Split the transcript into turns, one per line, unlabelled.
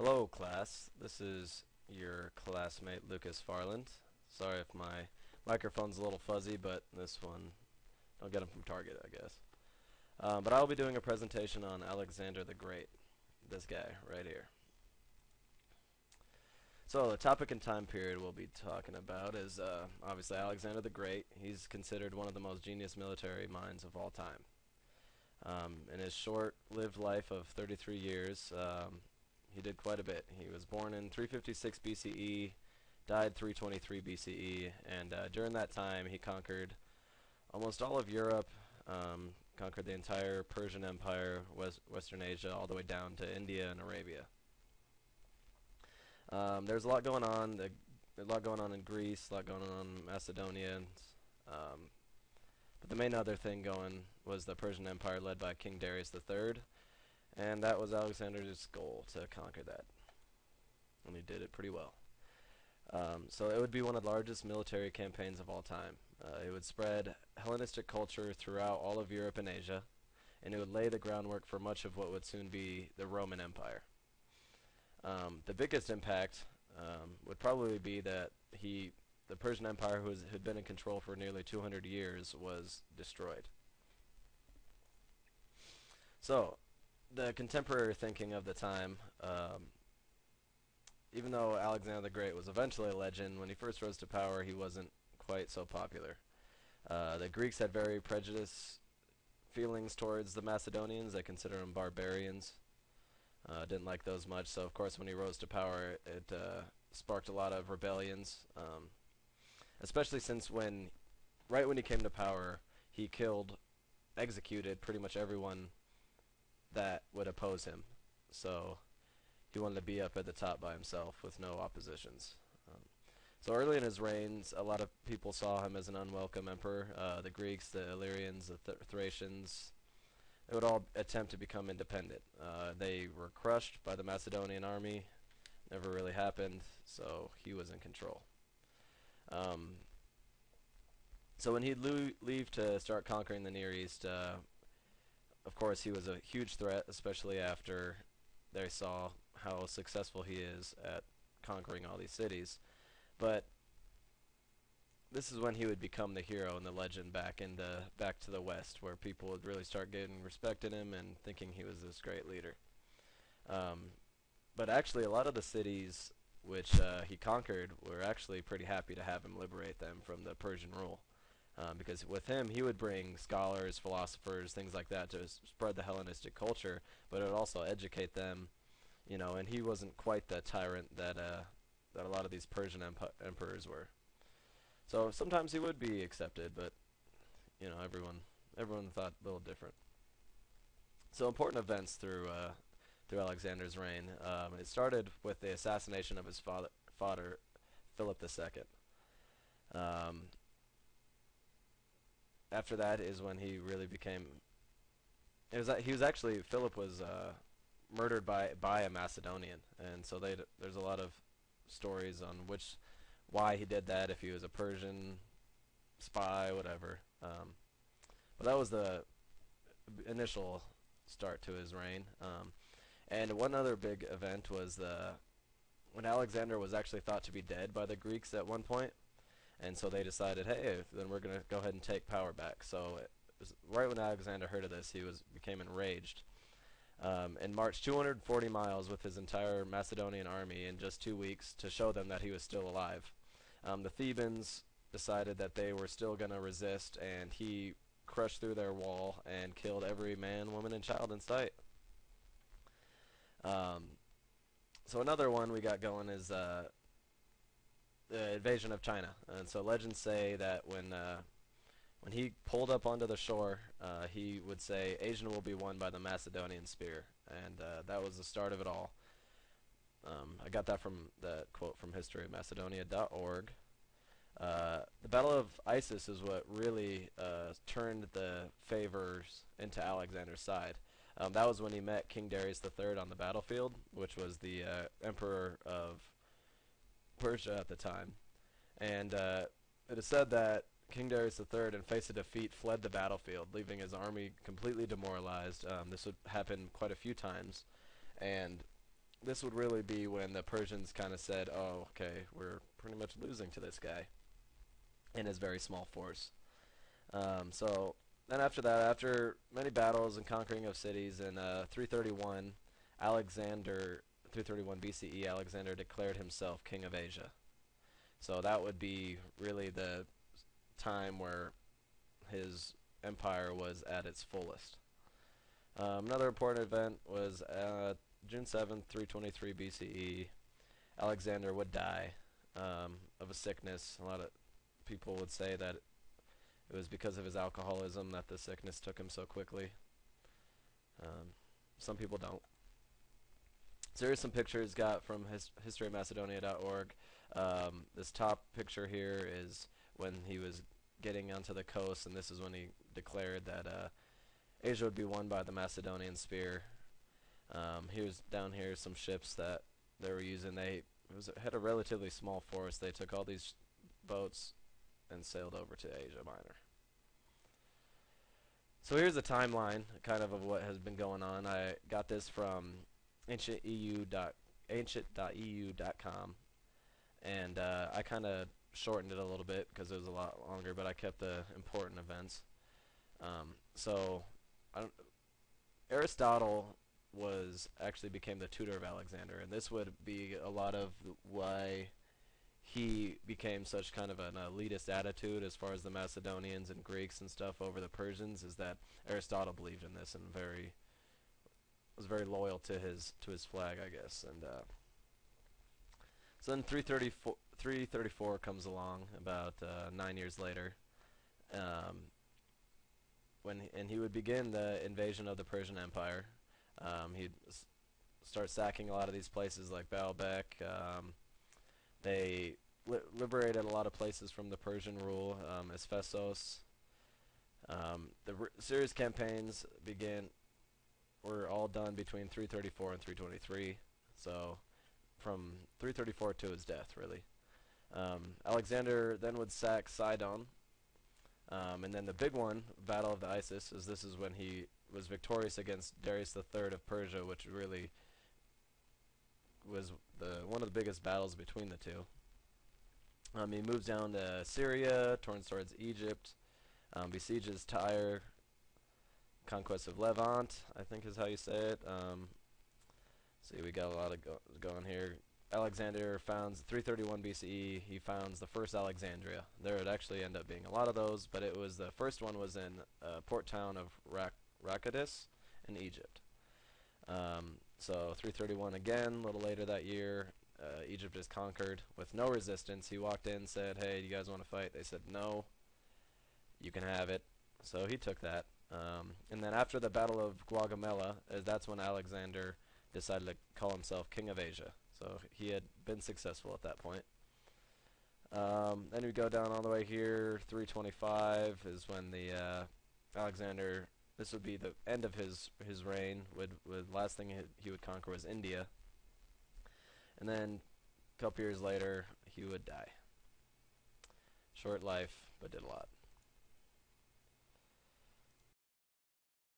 Hello, class. This is your classmate Lucas Farland. Sorry if my microphone's a little fuzzy, but this one, I'll get them from Target, I guess. But I'll be doing a presentation on Alexander the Great, this guy right here. So the topic and time period we'll be talking about is obviously Alexander the Great. He's considered one of the most genius military minds of all time. In his short-lived life of 33 years, he did quite a bit. He was born in 356 BCE, died 323 BCE, and during that time he conquered almost all of Europe, conquered the entire Persian Empire, Western Asia, all the way down to India and Arabia. There's a lot going on. A lot going on in Greece, a lot going on in Macedonia. But the main other thing going was the Persian Empire led by King Darius III, and that was Alexander's goal, to conquer that. And he did it pretty well. So it would be one of the largest military campaigns of all time. It would spread Hellenistic culture throughout all of Europe and Asia, and it would lay the groundwork for much of what would soon be the Roman Empire. The biggest impact would probably be that the Persian Empire, who had been in control for nearly 200 years, was destroyed. So, the contemporary thinking of the time, even though Alexander the Great was eventually a legend, when he first rose to power, he wasn't quite so popular. The Greeks had very prejudiced feelings towards the Macedonians. They considered them barbarians. Didn't like those much, so of course when he rose to power, it sparked a lot of rebellions, especially since right when he came to power, he executed pretty much everyone that would oppose him. So he wanted to be up at the top by himself with no oppositions. So early in his reigns, a lot of people saw him as an unwelcome emperor. The Greeks, the Illyrians, the Thracians, they would all attempt to become independent. They were crushed by the Macedonian army. Never really happened, so he was in control. So when he'd leave to start conquering the Near East, of course he was a huge threat, especially after they saw how successful he is at conquering all these cities. But this is when he would become the hero and the legend back to the West, where people would really start getting respect in him and thinking he was this great leader. But actually, a lot of the cities which he conquered were actually pretty happy to have him liberate them from the Persian rule, because with him he would bring scholars, philosophers, things like that to spread the Hellenistic culture, but it would also educate them, and he wasn't quite the tyrant that a lot of these Persian emperors were. So sometimes he would be accepted, but everyone thought a little different. So important events through Alexander's reign. It started with the assassination of his father Philip II. After that is when he really became. Philip was murdered by a Macedonian, and so there's a lot of stories on why he did that, if he was a Persian spy, whatever. But that was the initial start to his reign. And one other big event was when Alexander was actually thought to be dead by the Greeks at one point, and so they decided, hey, then we're going to go ahead and take power back. So it was right when Alexander heard of this, he became enraged, and marched 240 miles with his entire Macedonian army in just 2 weeks to show them that he was still alive. The Thebans decided that they were still going to resist, and he crushed through their wall and killed every man, woman, and child in sight. So another one we got going is the invasion of China. And so legends say that when he pulled up onto the shore, he would say, "Asia will be won by the Macedonian spear," and that was the start of it all. I got that from the quote from historyofmacedonia.org. The Battle of Issus is what really turned the favors into Alexander's side. That was when he met King Darius III on the battlefield, which was the emperor of Persia at the time. And it is said that King Darius III, in face of defeat, fled the battlefield, leaving his army completely demoralized. This would happen quite a few times. And this would really be when the Persians kind of said, "Oh, okay, we're pretty much losing to this guy in his very small force." So then after that, after many battles and conquering of cities in 331, Alexander 331 BCE, Alexander declared himself king of Asia. So that would be really the time where his empire was at its fullest. Another important event was June 7th, 323 BCE. Alexander would die of a sickness. A lot of people would say that it was because of his alcoholism that the sickness took him so quickly. Some people don't. So here's some pictures got from historyofmacedonia.org. This top picture here is when he was getting onto the coast, and this is when he declared that Asia would be won by the Macedonian spear. Here's down here some ships that they were using. Had a relatively small force. They took all these boats and sailed over to Asia Minor. So here's a timeline kind of what has been going on. I got this from ancient.eu.com, and I kind of shortened it a little bit because it was a lot longer, but I kept the important events. So Aristotle became the tutor of Alexander, and this would be a lot of why he became such kind of an elitist attitude as far as the Macedonians and Greeks and stuff over the Persians, is that Aristotle believed in this and was very loyal to his flag, I guess. And so then 334 comes along about 9 years later, and he would begin the invasion of the Persian Empire. He'd start sacking a lot of these places like Baalbek. They liberated a lot of places from the Persian rule, Ephesus. The serious campaigns were all done between 334 and 323, so from 334 to his death, really. Alexander then would sack Sidon, and then the big one, Battle of the Isis, this is when he was victorious against Darius III of Persia, which really was one of the biggest battles between the two. He moves down to Syria, turns towards Egypt, besieges Tyre, conquest of Levant, I think is how you say it. See, we got a lot of going here. Alexander founds 331 BCE. He founds the first Alexandria. There would actually end up being a lot of those, but the first one was in port town of Rakadis in Egypt. So 331 again, a little later that year. Egypt is conquered with no resistance. He walked in, said, "Hey, do you guys want to fight?" They said, "No, you can have it." So he took that. And then after the Battle of Gaugamela, that's when Alexander decided to call himself King of Asia. So he had been successful at that point. Then we go down all the way here. 325 is when the Alexander. This would be the end of his reign. Last thing he would conquer was India. And then a couple years later, he would die. Short life, but did a lot.